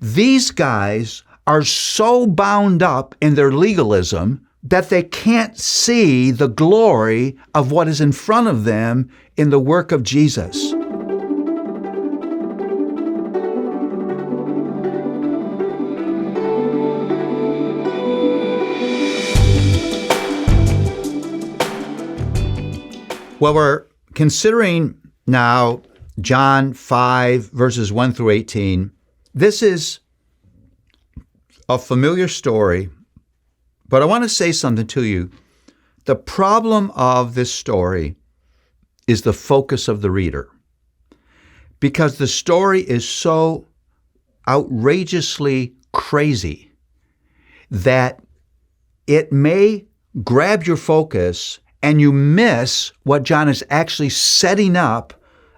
These guys are so bound up in their legalism that they can't see the glory of what is in front of them in the work of Jesus. Well, we're considering now John 5, verses 1 through 18. This is a familiar story, but I want to say something to you. The problem of this story is the focus of the reader, because the story is so outrageously crazy that it may grab your focus and you miss what John is actually setting up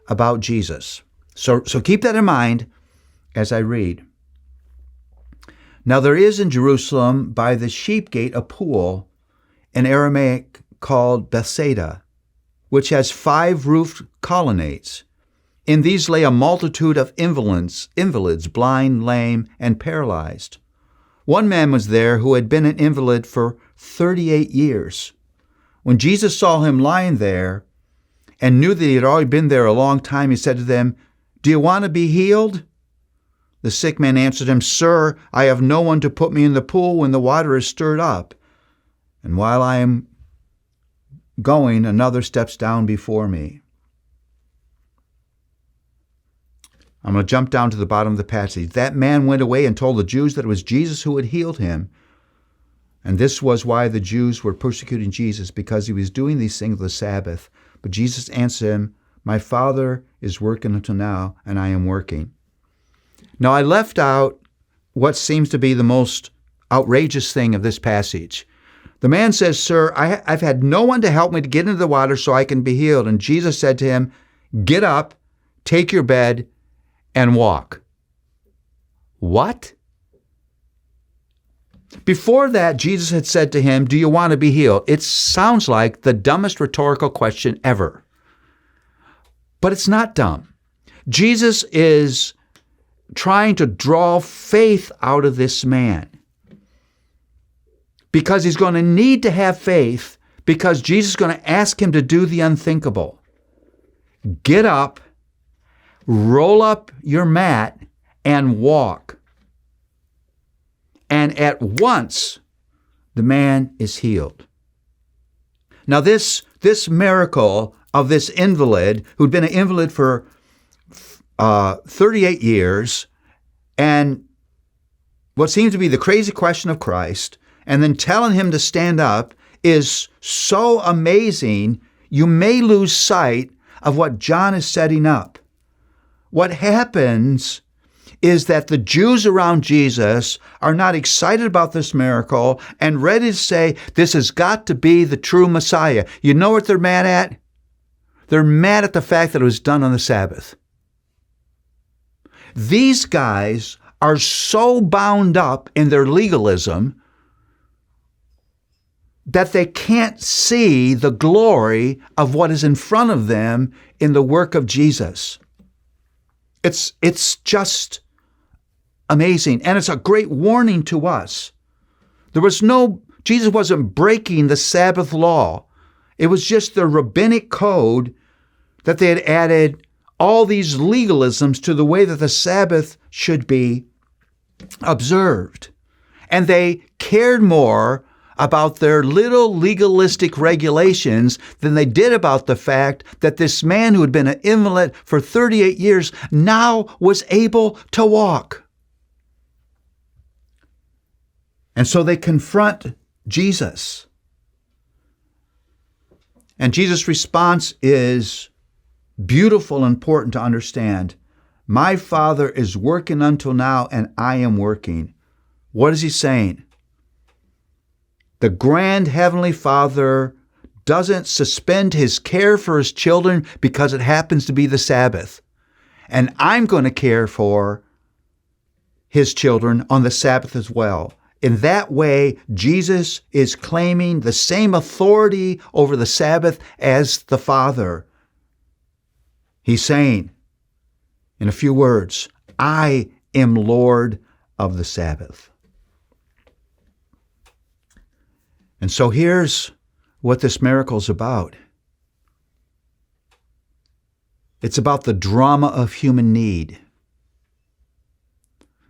about Jesus. So keep that in mind as I read. Now there is in Jerusalem by the sheep gate a pool in Aramaic called Bethsaida, which has 5 roofed colonnades. In these lay a multitude of invalids, blind, lame, and paralyzed. One man was there who had been an invalid for 38 years. When Jesus saw him lying there and knew that he had already been there a long time, he said to them, "Do you want to be healed?" The sick man answered him, "Sir, I have no one to put me in the pool when the water is stirred up. And while I am going, another steps down before me." I'm going to jump down to the bottom of the passage. That man went away and told the Jews that it was Jesus who had healed him. And this was why the Jews were persecuting Jesus, because he was doing these things on the Sabbath. But Jesus answered him, "My Father is working until now, and I am working." Now, I left out what seems to be the most outrageous thing of this passage. The man says, "Sir, I've had no one to help me to get into the water so I can be healed." And Jesus said to him, "Get up, take your bed, and walk." What? Before that, Jesus had said to him, "Do you want to be healed?" It sounds like the dumbest rhetorical question ever. But it's not dumb. Jesus is trying to draw faith out of this man, because he's going to need to have faith, because Jesus is going to ask him to do the unthinkable. Get up, roll up your mat, and walk. And at once, the man is healed. Now, this miracle of this invalid, who'd been an invalid for 38 years, and what seems to be the crazy question of Christ, and then telling him to stand up, is so amazing, you may lose sight of what John is setting up. What happens is that the Jews around Jesus are not excited about this miracle and ready to say, this has got to be the true Messiah. You know what they're mad at? They're mad at the fact that it was done on the Sabbath. These guys are so bound up in their legalism that they can't see the glory of what is in front of them in the work of Jesus. It's just amazing. And it's a great warning to us. Jesus wasn't breaking the Sabbath law. It was just the rabbinic code that they had added all these legalisms to the way that the Sabbath should be observed. And they cared more about their little legalistic regulations than they did about the fact that this man who had been an invalid for 38 years now was able to walk. And so they confront Jesus. And Jesus' response is beautiful and important to understand. My Father is working until now, and I am working. What is he saying? The grand Heavenly Father doesn't suspend his care for his children because it happens to be the Sabbath. And I'm going to care for his children on the Sabbath as well. In that way, Jesus is claiming the same authority over the Sabbath as the Father. He's saying, in a few words, I am Lord of the Sabbath. And so here's what this miracle is about. It's about the drama of human need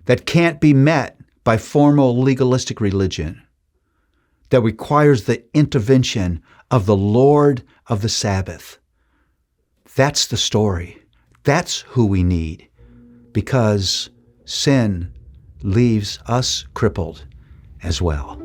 that can't be met by formal legalistic religion, that requires the intervention of the Lord of the Sabbath. That's the story. That's who we need, because sin leaves us crippled as well.